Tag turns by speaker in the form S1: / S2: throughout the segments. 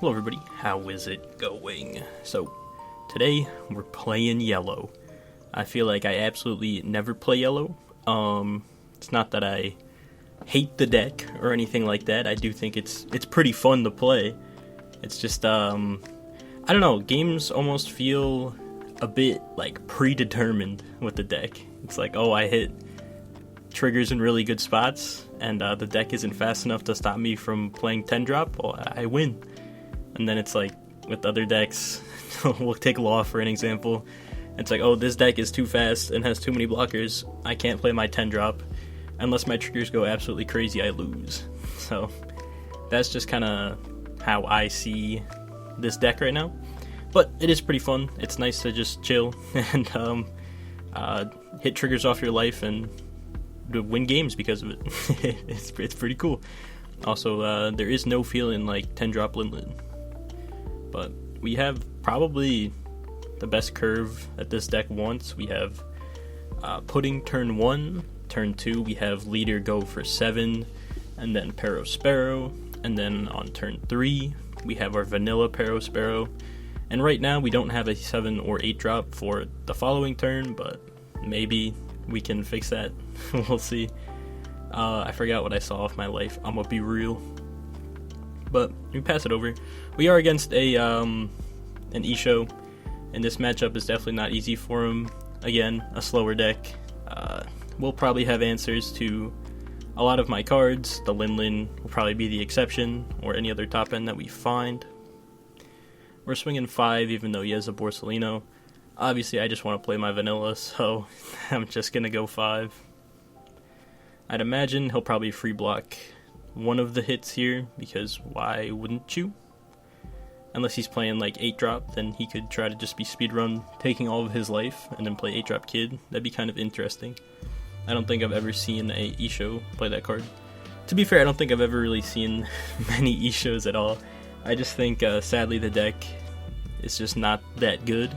S1: Hello everybody, how is it going? So, today we're playing yellow. I feel like I absolutely never play yellow. It's not that I hate the deck or anything like that. I do think it's pretty fun to play. It's just, I don't know, games almost feel a bit like predetermined with the deck. It's like, oh, I hit triggers in really good spots, and the deck isn't fast enough to stop me from playing 10 drop, well, I win. And then it's like, with other decks, we'll take Law for an example. It's like, oh, this deck is too fast and has too many blockers. I can't play my 10 drop. Unless my triggers go absolutely crazy, I lose. So, that's just kind of how I see this deck right now. But it is pretty fun. It's nice to just chill and hit triggers off your life and win games because of it. It's pretty cool. Also, there is no feeling like 10 drop Lin. But we have probably the best curve that this deck wants. We have Pudding turn 1, turn 2 we have Leader go for 7, and then Pero Sparrow, and then on turn 3 we have our vanilla Pero Sparrow. And right now we don't have a 7 or 8 drop for the following turn, but maybe we can fix that. We'll see. I forgot what I saw off my life, I'm gonna be real. But we pass it over. We are against an Isho, and this matchup is definitely not easy for him. Again, a slower deck. We'll probably have answers to a lot of my cards. The Lin will probably be the exception, or any other top end that we find. We're swinging 5 even though he has a Borsalino. Obviously I just want to play my vanilla, so I'm just going to go 5. I'd imagine he'll probably free block one of the hits here, because why wouldn't you? Unless he's playing like 8 drop, then he could try to just be speedrun, taking all of his life, and then play 8 drop Kid. That'd be kind of interesting. I don't think I've ever seen a Isho play that card. To be fair, I don't think I've ever really seen many Ishos at all. I just think, sadly, the deck is just not that good.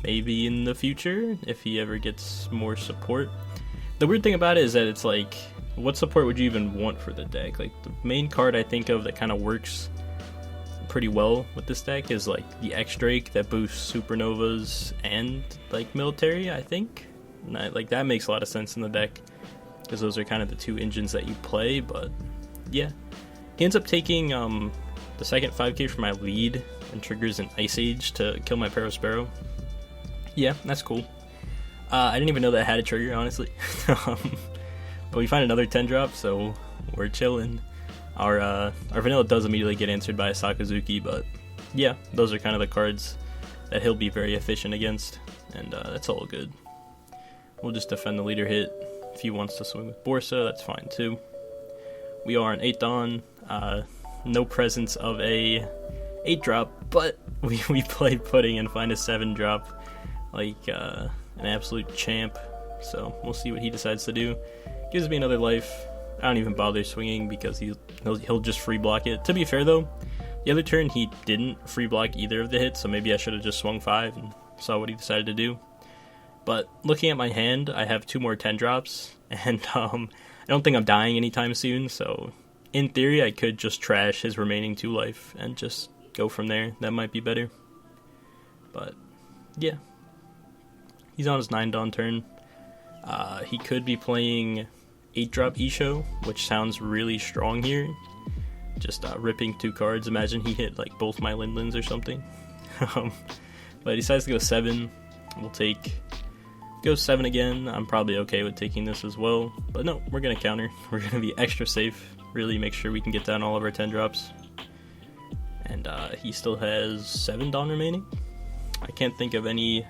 S1: Maybe in the future, if he ever gets more support. The weird thing about it is that it's like, what support would you even want for the deck? Like, the main card I think of that kind of works pretty well with this deck is like the X-Drake that boosts Supernovas and like military, I think. And like that makes a lot of sense in the deck, because those are kind of the two engines that you play. But yeah, he ends up taking the second 5k for my lead and triggers an Ice Age to kill my Pero Sparrow. Yeah, that's cool. I didn't even know that had a trigger, honestly. But we find another 10 drop, so we're chilling. Our vanilla does immediately get answered by a Sakazuki, but yeah, those are kind of the cards that he'll be very efficient against, and that's all good. We'll just defend the leader hit. If he wants to swing with Borsa, that's fine too. We are an 8 Dawn, no presence of a 8 drop, but we play Pudding and find a 7 drop like an absolute champ, so we'll see what he decides to do. Gives me another life. I don't even bother swinging because he'll just free block it. To be fair though, the other turn he didn't free block either of the hits, so maybe I should have just swung 5 and saw what he decided to do. But looking at my hand, I have 2 more 10 drops, and I don't think I'm dying anytime soon, so in theory I could just trash his remaining 2 life and just go from there. That might be better. But yeah, he's on his 9 Dawn turn. He could be playing 8 drop Isho, which sounds really strong here. Just ripping 2 cards. Imagine he hit like both my Lin or something. But he decides to go 7. We'll go 7 again. I'm probably okay with taking this as well. But no, we're going to counter. We're going to be extra safe. Really make sure we can get down all of our 10 drops. And he still has 7 Dawn remaining. I can't think of any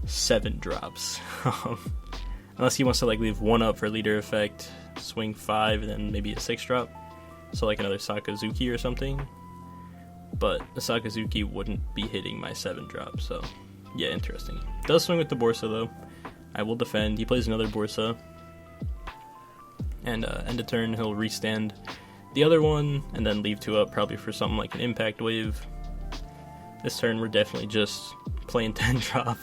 S1: 7 drops. Unless he wants to like leave 1 up for leader effect, swing 5, and then maybe a 6 drop. So like another Sakazuki or something. But the Sakazuki wouldn't be hitting my 7 drop, so yeah, interesting. Does swing with the Borsa though. I will defend. He plays another Borsa. And end of turn he'll restand the other one, and then leave 2 up probably for something like an Impact Wave. This turn we're definitely just playing 10 drop.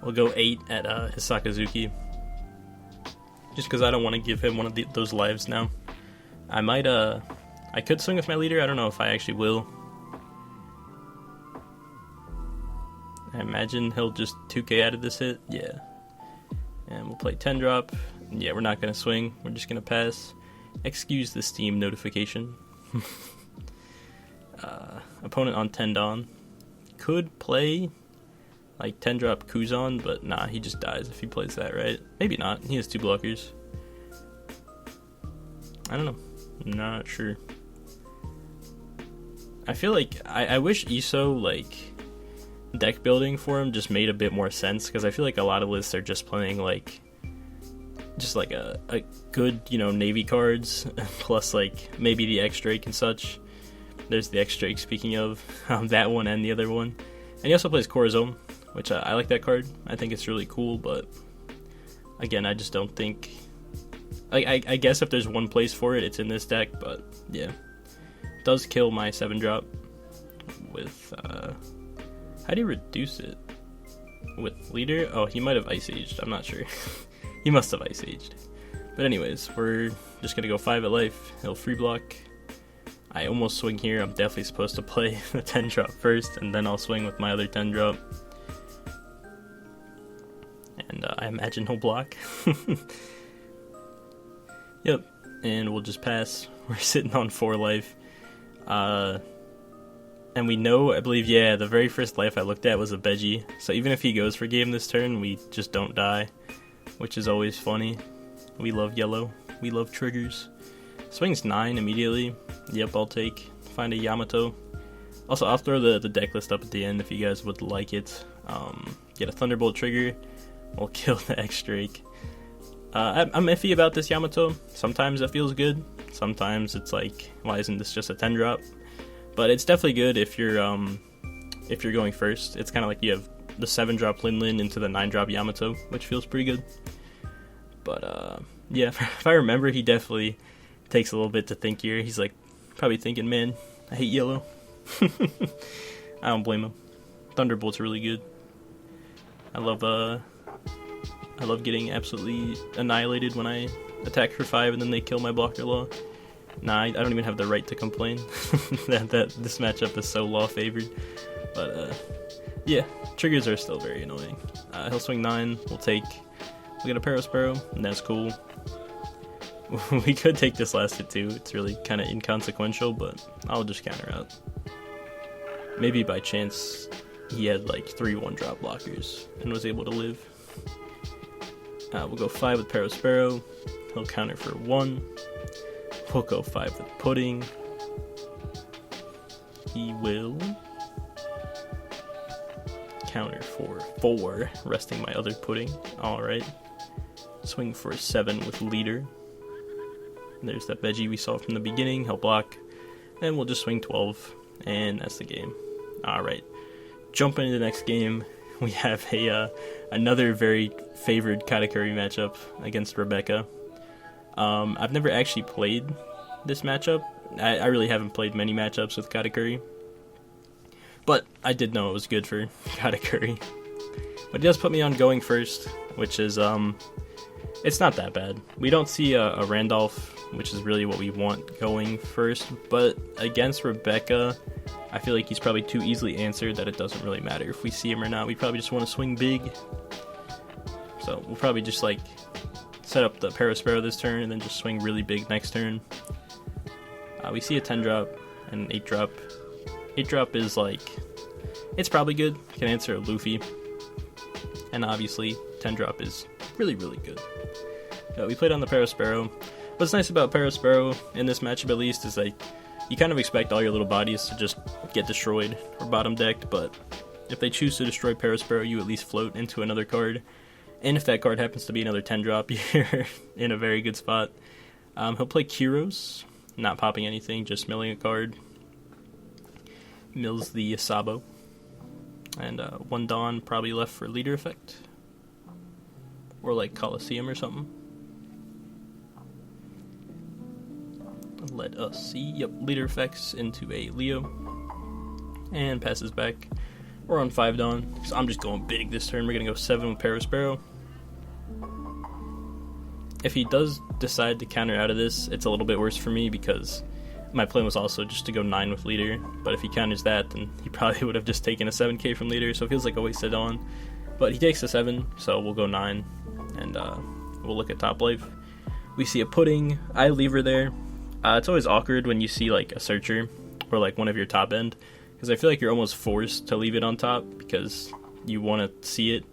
S1: We'll go 8 at his Sakazuki. Just because I don't want to give him one of those lives now. I might I could swing with my leader. I don't know if I actually will. I imagine he'll just 2k out of this hit. Yeah. And we'll play 10 drop. Yeah, we're not going to swing. We're just going to pass. Excuse the Steam notification. Opponent on 10 Dawn. Could play like 10 drop Kuzan, but nah, he just dies if he plays that, right? Maybe not. He has 2 blockers. I don't know. Not sure. I feel like I wish ISO like deck building for him just made a bit more sense, because I feel like a lot of lists are just playing like just like a good, you know, Navy cards plus like maybe the X Drake and such. There's the X Drake, speaking of, that one and the other one. And he also plays Corazon, which I like that card. I think it's really cool, but again, I just don't think... I guess if there's one place for it, it's in this deck, but yeah. Does kill my 7-drop with... how do you reduce it? With leader? Oh, he might have Ice Aged, I'm not sure. He must have Ice Aged. But anyways, we're just gonna go 5 at life. He'll free block. I almost swing here. I'm definitely supposed to play the 10 drop first, and then I'll swing with my other 10 drop. And I imagine he'll block. Yep, and we'll just pass. We're sitting on 4 life. And we know, I believe, yeah, the very first life I looked at was a Veggie. So even if he goes for game this turn, we just don't die, which is always funny. We love yellow. We love triggers. Swings 9 immediately. Yep, I'll take. Find a Yamato. Also, I'll throw the deck list up at the end if you guys would like it. Get a Thunderbolt trigger. We'll kill the X Drake. I'm iffy about this Yamato. Sometimes it feels good. Sometimes it's like, why isn't this just a 10 drop? But it's definitely good if you're going first. It's kind of like you have the 7 drop Lin Lin into the 9 drop Yamato, which feels pretty good. But yeah, if I remember, he definitely takes a little bit to think here. He's like probably thinking, man, I hate yellow. I don't blame him. Thunderbolt's really good. I love getting absolutely annihilated when I attack for 5 and then they kill my blocker law. Nah, I don't even have the right to complain that this matchup is so law favored. But yeah, triggers are still very annoying. He'll swing 9. We'll get a Parasparrow, and that's cool. We could take this last hit too. It's really kind of inconsequential, but I'll just counter out. Maybe by chance he had like 3 1-drop blockers and was able to live. We'll go 5 with Parasparrow. He'll counter for 1. We'll go 5 with Pudding. He will counter for 4, resting my other Pudding. Alright. Swing for 7 with Leader. There's that Veggie we saw from the beginning. He'll block. And we'll just swing 12. And that's the game. Alright. Jumping into the next game, we have another very favored Katakuri matchup against Rebecca. I've never actually played this matchup. I really haven't played many matchups with Katakuri. But I did know it was good for Katakuri. But he does put me on going first, which is, it's not that bad. We don't see a Randolph, which is really what we want going first. But against Rebecca, I feel like he's probably too easily answered that it doesn't really matter if we see him or not. We probably just want to swing big. So we'll probably just like set up the Parasparrow this turn and then just swing really big next turn. We see a 10 drop and an 8 drop. 8 drop is like, it's probably good. Can answer a Luffy. And obviously 10 drop is really, really good. We played on the Parasparrow. What's nice about Parasparrow in this matchup at least is like, you kind of expect all your little bodies to just get destroyed or bottom decked, but if they choose to destroy Parasparrow, you at least float into another card. And if that card happens to be another 10 drop, you're in a very good spot. He'll play Kyros, not popping anything, just milling a card. Mills the Sabo. And 1 Dawn probably left for leader effect. Or like Coliseum or something. Let us see. Yep, leader effects into a Leo. And passes back. We're on 5 Dawn. So I'm just going big this turn. We're going to go 7 with Parasparrow. If he does decide to counter out of this, it's a little bit worse for me because my plan was also just to go 9 with leader, but if he counters that, then he probably would have just taken a 7k from leader, so it feels like a wasted on. But he takes a 7, so we'll go 9, and we'll look at top life. We see a pudding. I leave her there. It's always awkward when you see like a searcher or like one of your top end, because I feel like you're almost forced to leave it on top because you want to see it,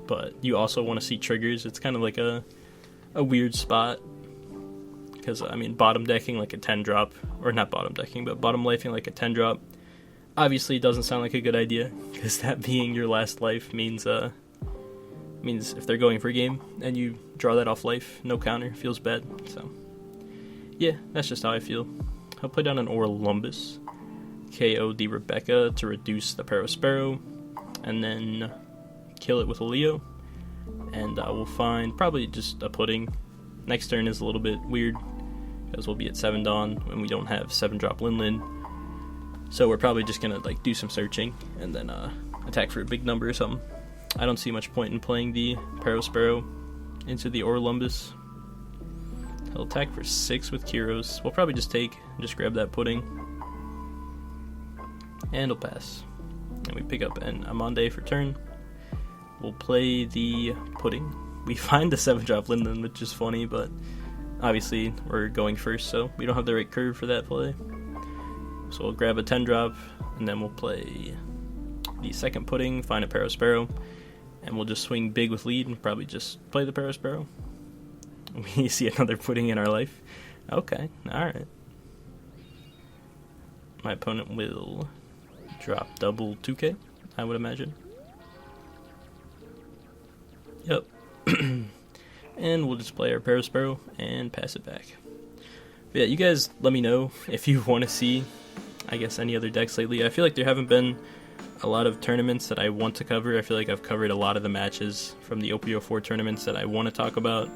S1: but you also want to see triggers. It's kind of like a weird spot, because I mean, bottom decking like a 10 drop, or not bottom decking, but bottom lifing like a 10 drop obviously doesn't sound like a good idea, because that being your last life means if they're going for a game and you draw that off life, no counter, feels bad. So yeah, that's just how I feel. I'll play down an Orlumbus, KO the Rebecca to reduce the Parasparrow, and then kill it with a Leo, and we'll find probably just a pudding. Next turn is a little bit weird, because we'll be at 7 Dawn when we don't have 7 drop Linlin, so we're probably just gonna like do some searching and then attack for a big number or something. I don't see much point in playing the Parasparrow into the Orlumbus. He'll attack for 6 with Kyros. We'll probably just grab that pudding, and he'll pass. And we pick up an Amande for turn. We'll play the pudding. We find the 7 drop Linden, which is funny, but obviously we're going first, so we don't have the right curve for that play. So we'll grab a 10 drop, and then we'll play the second pudding, find a Parasparrow, and we'll just swing big with lead and probably just play the Parasparrow. We see another pudding in our life. Okay, alright. My opponent will drop double 2k, I would imagine. Yep. And we'll just play our Parasparrow and pass it back. But yeah, you guys let me know if you want to see, I guess, any other decks lately. I feel like there haven't been a lot of tournaments that I want to cover. I feel like I've covered a lot of the matches from the OP04 tournaments that I want to talk about.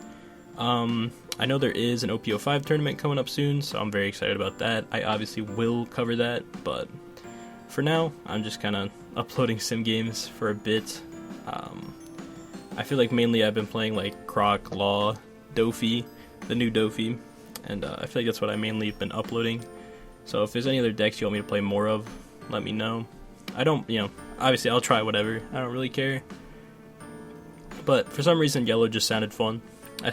S1: I know there is an OP05 tournament coming up soon, so I'm very excited about that. I obviously will cover that, but for now, I'm just kind of uploading sim games for a bit. I feel like mainly I've been playing like Croc, Law, Dofi, the new Dofi, and I feel like that's what I mainly have been uploading. So if there's any other decks you want me to play more of, let me know. I don't, obviously I'll try whatever. I don't really care. But for some reason, yellow just sounded fun. I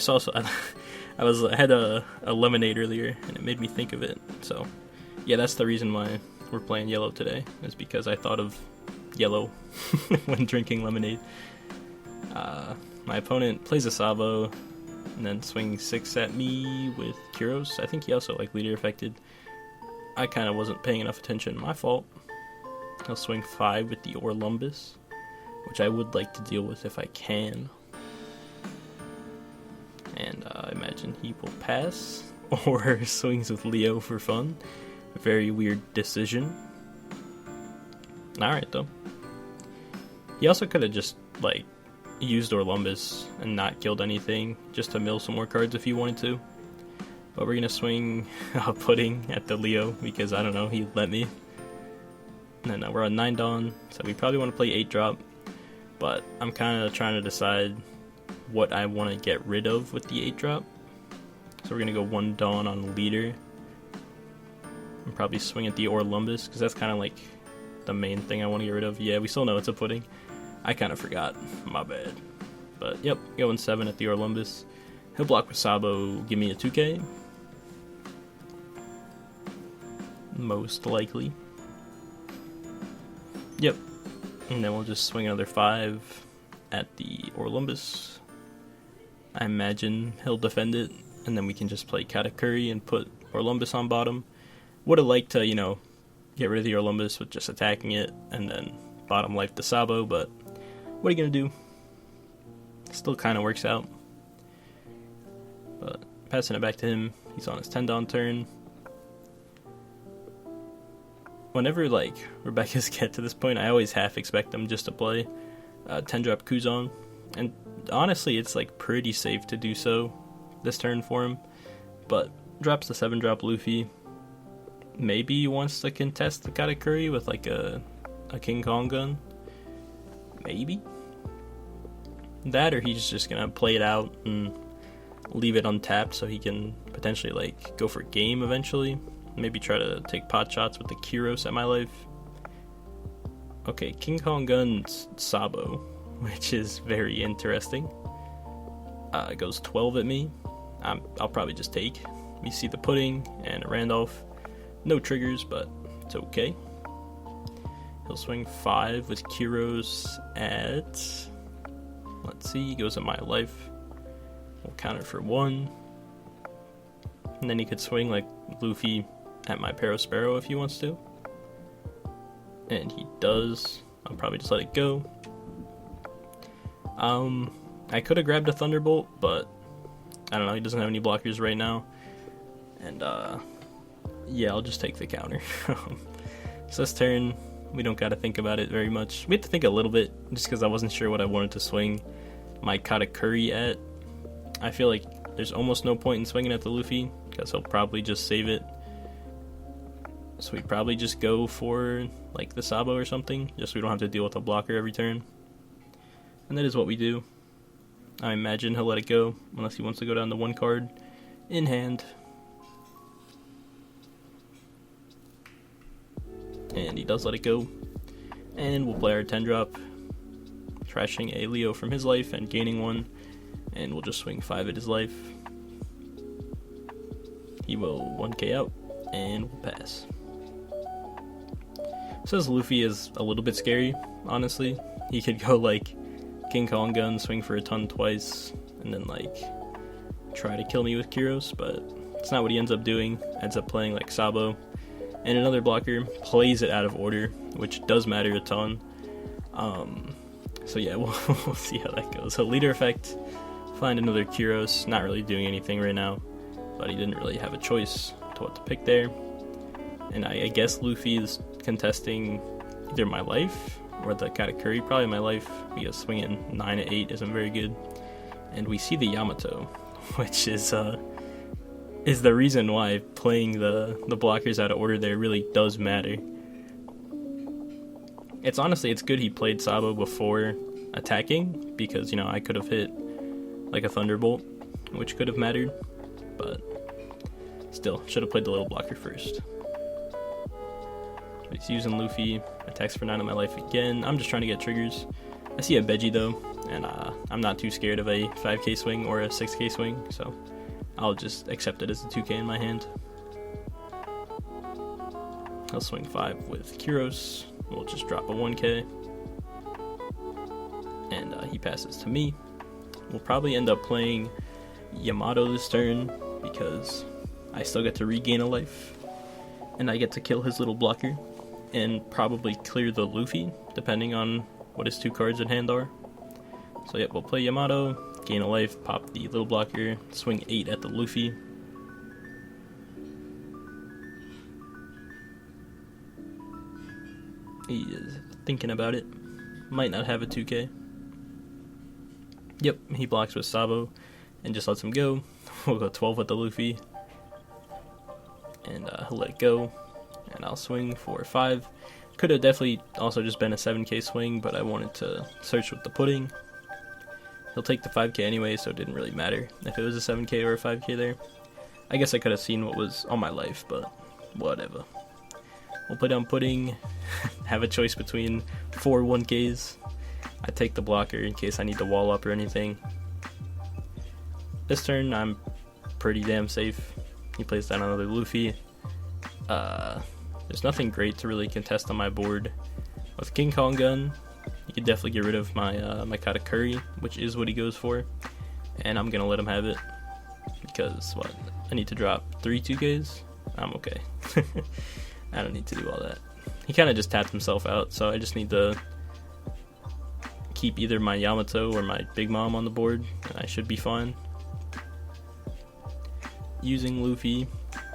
S1: had a lemonade earlier, and it made me think of it. So yeah, that's the reason why we're playing yellow today, is because I thought of yellow when drinking lemonade. My opponent plays a Sabo, and then swings 6 at me with Kyros. I think he also leader affected. I kind of wasn't paying enough attention. My fault. He'll swing 5 with the Orlumbus, which I would like to deal with if I can. And I imagine he will pass, or swings with Leo for fun. A very weird decision. Alright though. He also could have just used Orlumbus and not killed anything, just to mill some more cards if he wanted to. But we're gonna swing a pudding at the Leo, because I don't know, he let me. And then we're on 9 Dawn, so we probably want to play 8 drop. But I'm kind of trying to decide what I want to get rid of with the 8 drop. So we're gonna go 1 Dawn on leader, and probably swing at the Orlumbus, because that's kind of like the main thing I want to get rid of. Yeah, we still know it's a pudding. I kind of forgot. My bad. But yep, going 7 at the Orlumbus. He'll block with Sabo, give me a 2k. Most likely. Yep. And then we'll just swing another 5 at the Orlumbus. I imagine he'll defend it, and then we can just play Katakuri and put Orlumbus on bottom. Would have liked to, get rid of the Orlumbus with just attacking it, and then bottom life the Sabo, but what are you going to do? Still kind of works out. But passing it back to him, he's on his 10 Dawn turn. Whenever Rebecca's get to this point, I always half expect them just to play 10 drop Kuzan, and honestly it's pretty safe to do so this turn for him. But drops the 7 drop Luffy. Maybe he wants to contest the Katakuri with a King Kong gun. Maybe that, or he's just gonna play it out and leave it untapped so he can potentially go for game eventually. Maybe try to take pot shots with the Kyros at my life. Okay, King Kong Gun's Sabo, which is very interesting. It goes 12 at me. I'll probably just take. We see the pudding and a Randolph. No triggers, but it's okay. He'll swing 5 with Kyros at... Let's see, he goes at my life. We'll counter for 1. And then he could swing like Luffy at my Parasparrow if he wants to. And he does. I'll probably just let it go. I could have grabbed a Thunderbolt, but I don't know, he doesn't have any blockers right now. And yeah, I'll just take the counter. So this turn, we don't gotta think about it very much. We have to think a little bit, just because I wasn't sure what I wanted to swing my Katakuri at. I feel like there's almost no point in swinging at the Luffy, because he'll probably just save it. So we probably just go for like the Sabo or something, just so we don't have to deal with a blocker every turn. And that is what we do. I imagine he'll let it go, unless he wants to go down to 1 card in hand. And he does let it go. And we'll play our 10-drop, trashing a Leo from his life and gaining 1. And we'll just swing 5 at his life. He will 1k out, and we'll pass. Says Luffy is a little bit scary, honestly. He could go like King Kong Gun, swing for a ton twice, and then like try to kill me with Kyros, but it's not what he ends up doing. Ends up playing like Sabo, and another blocker plays it out of order, which does matter a ton. So yeah, we'll see how that goes. So leader effect, find another Kyros, not really doing anything right now, but he didn't really have a choice to what to pick there. And I guess Luffy is contesting either my life or the Katakuri, probably my life, because swinging 9 at 8 isn't very good. And we see the Yamato, which is the reason why playing the blockers out of order there really does matter. It's good he played Sabo before attacking, because, you know, I could have hit like a Thunderbolt, which could have mattered, but still, should have played the little blocker first. He's using Luffy, attacks for 9 on my life again. I'm just trying to get triggers. I see a Veggie though, and I'm not too scared of a 5k swing or a 6k swing, so I'll just accept it as a 2k in my hand. I'll swing 5 with Kyros. We'll just drop a 1k. And he passes to me. We'll probably end up playing Yamato this turn, because I still get to regain a life. And I get to kill his little blocker. And probably clear the Luffy, depending on what his 2 cards in hand are. So yep, we'll play Yamato, gain a life, pop the little blocker, swing 8 at the Luffy. He is thinking about it. Might not have a 2k. Yep, he blocks with Sabo and just lets him go. We'll go 12 with the Luffy. And he'll let it go. And I'll swing for 5. Could have definitely also just been a 7k swing, but I wanted to search with the pudding. He'll take the 5k anyway, so it didn't really matter if it was a 7k or a 5k there. I guess I could have seen what was on my life, but whatever. We'll put down pudding, have a choice between 4 1ks. I take the blocker in case I need to wall up or anything. This turn, I'm pretty damn safe. He plays down another Luffy. There's nothing great to really contest on my board. With King Kong Gun, you could definitely get rid of my my Katakuri, which is what he goes for. And I'm gonna let him have it, because what? I need to drop 3 2Ks? I'm okay. I don't need to do all that. He kind of just tapped himself out, so I just need to keep either my Yamato or my Big Mom on the board, and I should be fine. Using Luffy,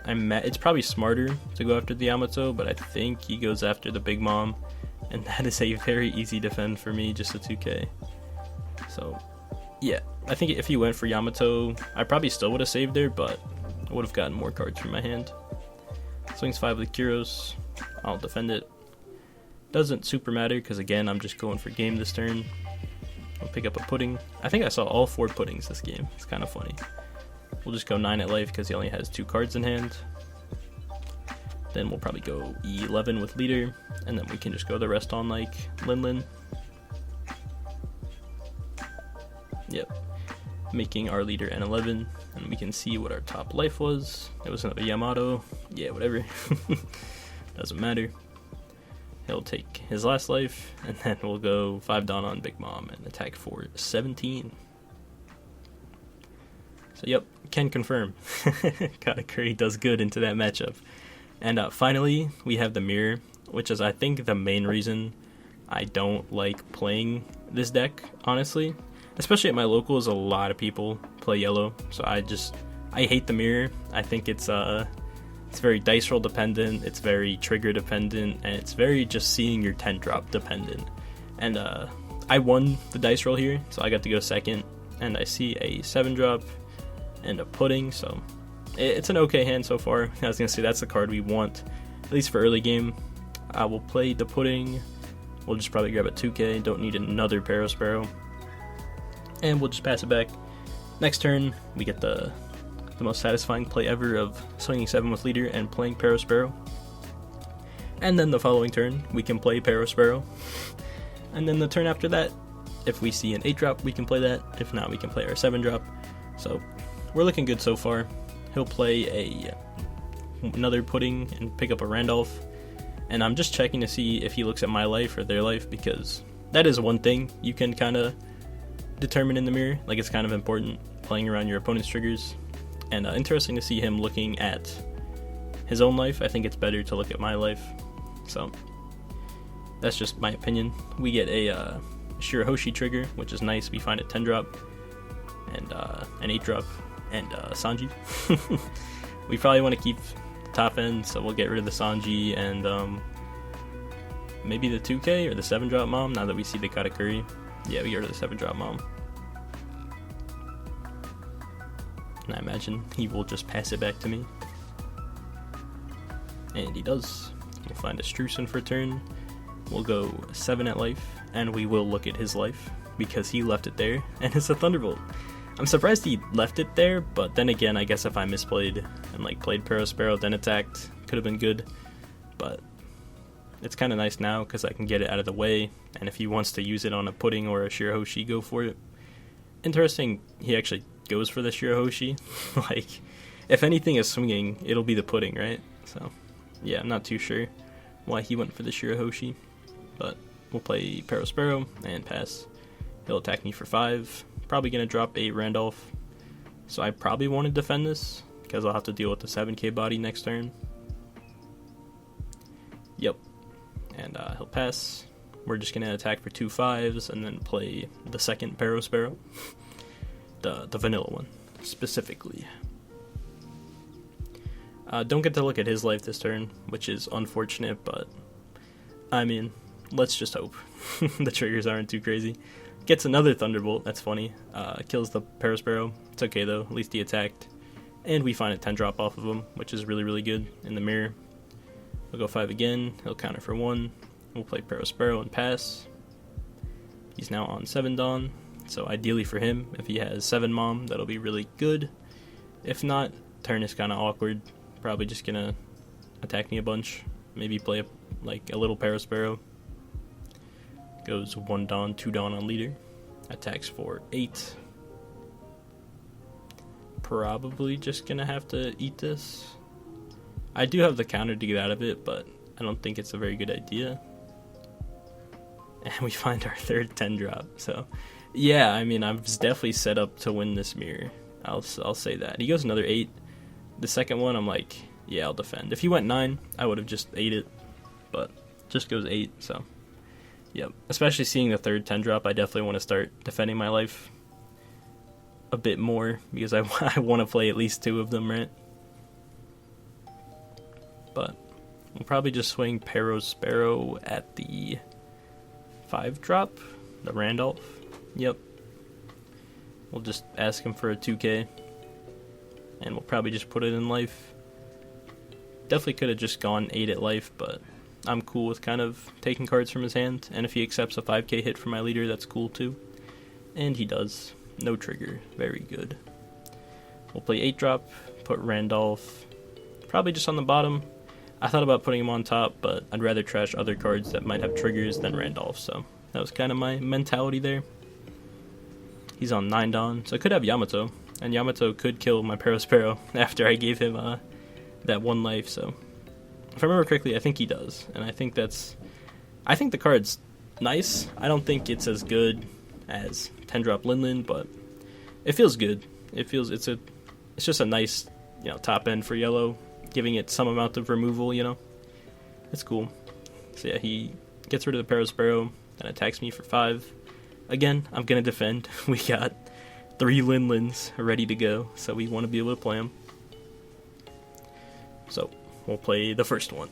S1: it's probably smarter to go after the Yamato, but I think he goes after the Big Mom, and that is a very easy defend for me, just a 2k. So, yeah, I think if he went for Yamato, I probably still would have saved there, but I would have gotten more cards from my hand. Swings 5 with Kyros, I'll defend it. Doesn't super matter, because again, I'm just going for game this turn. I'll pick up a pudding. I think I saw all 4 puddings this game, it's kind of funny. We'll just go 9 at life because he only has 2 cards in hand. Then we'll probably go E11 with leader, and then we can just go the rest on like Lin. Yep, making our leader N11, and we can see what our top life was. It was another Yamato. Yeah, whatever. Doesn't matter. He'll take his last life, and then we'll go 5 Dawn on Big Mom and attack for 17. So yep, can confirm. Katakuri does good into that matchup. And finally, we have the mirror, which is I think the main reason I don't like playing this deck, honestly. Especially at my locals, a lot of people play yellow, so I hate the mirror. I think it's very dice roll dependent, it's very trigger dependent, and it's very just seeing your 10 drop dependent. And I won the dice roll here, so I got to go second, and I see a 7 drop and a pudding, so it's an okay hand so far. I was gonna say that's the card we want, at least for early game. I will play the pudding. We'll just probably grab a 2k, don't need another Parasparrow. And we'll just pass it back. Next turn, we get the most satisfying play ever of swinging 7 with leader and playing Parasparrow. And then the following turn, we can play Parasparrow. And then the turn after that, if we see an 8 drop, we can play that. If not, we can play our 7 drop. So we're looking good so far. He'll play another pudding and pick up a Randolph. And I'm just checking to see if he looks at my life or their life, because that is one thing you can kind of determine in the mirror. Like, it's kind of important, playing around your opponent's triggers. And interesting to see him looking at his own life. I think it's better to look at my life. So that's just my opinion. We get a Shirahoshi trigger, which is nice. We find a 10 drop and an 8 drop and Sanji. We probably want to keep the top end, so we'll get rid of the Sanji and maybe the 2k or the 7 drop mom now that we see the Katakuri. Yeah, we get rid of the 7 drop mom. And I imagine he will just pass it back to me. And he does. We'll find a Strusen for turn. We'll go 7 at life, and we will look at his life, because he left it there, and it's a Thunderbolt. I'm surprised he left it there, but then again, I guess if I misplayed and like played Parasparrow, then attacked, could have been good. But it's kind of nice now, because I can get it out of the way, and if he wants to use it on a pudding or a Shirahoshi, go for it. Interesting, he actually goes for the Shirahoshi. Like, if anything is swinging, it'll be the pudding, right? So, yeah, I'm not too sure why he went for the Shirahoshi, but we'll play Parasparrow and pass. He'll attack me for 5. Probably going to drop a Randolph, so I probably want to defend this, because I'll have to deal with the 7k body next turn. Yep. And he'll pass. We're just going to attack for 2 5s and then play the second Parasparrow. The vanilla one, specifically. Don't get to look at his life this turn, which is unfortunate, but I mean, let's just hope the triggers aren't too crazy. Gets another Thunderbolt, that's funny. Kills the Parasparrow. It's okay though, at least he attacked. And we find a 10 drop off of him, which is really, really good in the mirror. We'll go 5 again, he'll counter for 1. We'll play Parasparrow and pass. He's now on 7 Dawn, so ideally for him, if he has 7 Mom, that'll be really good. If not, turn is kind of awkward. Probably just gonna attack me a bunch. Maybe play a little Parasparrow. Goes 1 Dawn, 2 Dawn on leader. Attacks for 8. Probably just gonna have to eat this. I do have the counter to get out of it, but I don't think it's a very good idea. And we find our third 10 drop. So, yeah, I mean, I was definitely set up to win this mirror. I'll say that. He goes another 8. The second one, I'm like, yeah, I'll defend. If he went 9, I would have just ate it. But just goes 8, so yep. Especially seeing the third 10 drop, I definitely want to start defending my life a bit more, because I want to play at least 2 of them, right? But we'll probably just swing Parasparrow at the 5 drop, the Randolph. Yep. We'll just ask him for a 2k, and we'll probably just put it in life. Definitely could have just gone 8 at life, but I'm cool with kind of taking cards from his hand, and if he accepts a 5k hit from my leader, that's cool too. And he does. No trigger. Very good. We'll play 8 drop, put Randolph probably just on the bottom. I thought about putting him on top, but I'd rather trash other cards that might have triggers than Randolph, so that was kind of my mentality there. He's on 9 Dawn, so I could have Yamato, and Yamato could kill my Perospero after I gave him that 1 life, so if I remember correctly, I think he does, and I think the card's nice. I don't think it's as good as 10-drop Linlin, but it feels good. It's just a nice, top end for yellow, giving it some amount of removal, It's cool. So yeah, he gets rid of the Perospero and attacks me for 5. Again, I'm gonna defend. We got 3 Linlins ready to go, so we want to be able to play them. So we'll play the first one,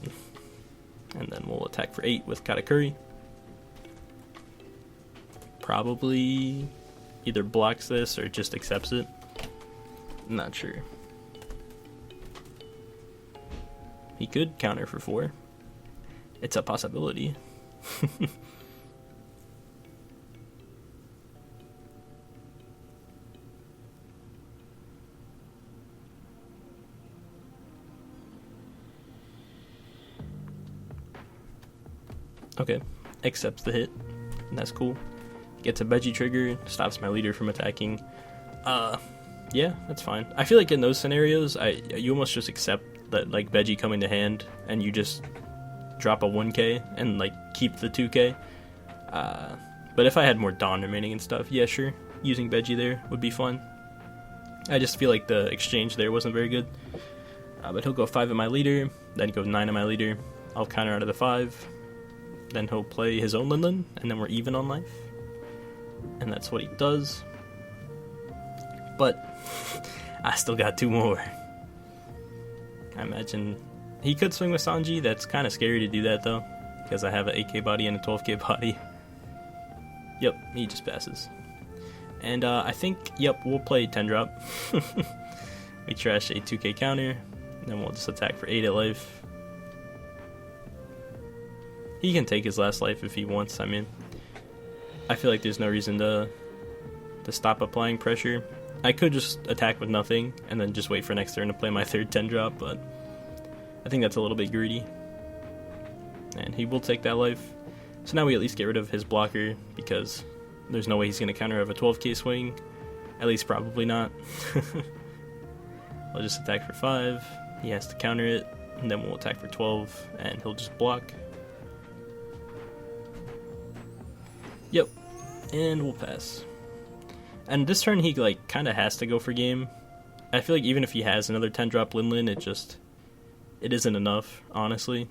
S1: and then we'll attack for 8 with Katakuri. Probably either blocks this or just accepts it. Not sure. He could counter for 4. It's a possibility. Okay, accepts the hit. That's cool. Gets a Veggie trigger, stops my leader from attacking. Yeah, that's fine. I feel like in those scenarios, you almost just accept that, like, Veggie coming to hand, and you just drop a 1k and, like, keep the 2k. But if I had more Dawn remaining and stuff, yeah, sure, using Veggie there would be fun. I just feel like the exchange there wasn't very good. But he'll go 5 at my leader, then go 9 at my leader. I'll counter out of the 5. Then he'll play his own Linlin, and then we're even on life. And that's what he does. But I still got 2 more. I imagine he could swing with Sanji. That's kind of scary to do that, though, because I have an 8k body and a 12k body. Yep, he just passes. And I think, yep, we'll play 10-drop. We trash a 2k counter, and then we'll just attack for 8 at life. He can take his last life if he wants. I mean, I feel like there's no reason to stop applying pressure. I could just attack with nothing and then just wait for next turn to play my 3rd 10-drop, but I think that's a little bit greedy. And he will take that life. So now we at least get rid of his blocker, because there's no way he's going to counter of a 12k swing. At least probably not. I'll just attack for 5. He has to counter it, and then we'll attack for 12, and he'll just block. Yep, and we'll pass. And this turn he, like, kind of has to go for game. I feel like even if he has another 10-drop Linlin, it isn't enough, honestly.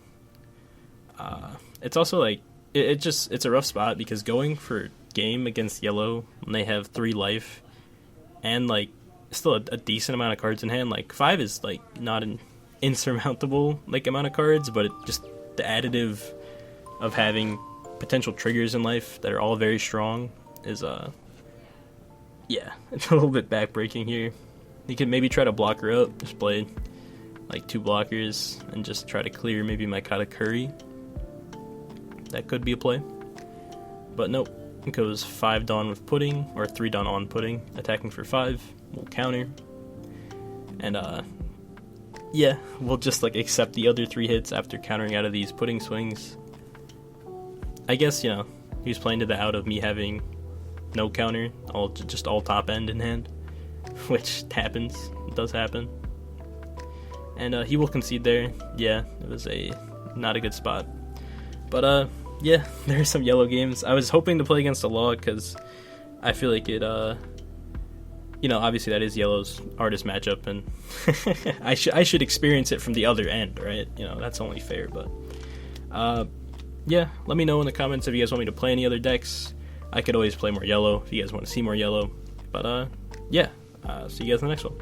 S1: It's also, like, it's a rough spot, because going for game against yellow when they have 3 life and, like, still a decent amount of cards in hand, like, 5 is, like, not an insurmountable, like, amount of cards, but just the additive of having potential triggers in life that are all very strong is yeah, it's a little bit backbreaking here. You could maybe try to block her up, just play like 2 blockers and just try to clear maybe my Katakuri. That could be a play, but nope. It goes 5 Dawn with Pudding, or 3 Dawn on Pudding, attacking for 5. We'll counter, and yeah, we'll just, like, accept the other 3 hits after countering out of these Pudding swings. I guess, he was playing to the out of me having no counter, just all top end in hand, which happens. It does happen. And he will concede there. Yeah, it was not a good spot. But yeah, there are some yellow games. I was hoping to play against a log, because I feel like it, obviously that is yellow's hardest matchup, and I should experience it from the other end, right? That's only fair. But yeah, let me know in the comments if you guys want me to play any other decks. I could always play more yellow if you guys want to see more yellow. But yeah, see you guys in the next one.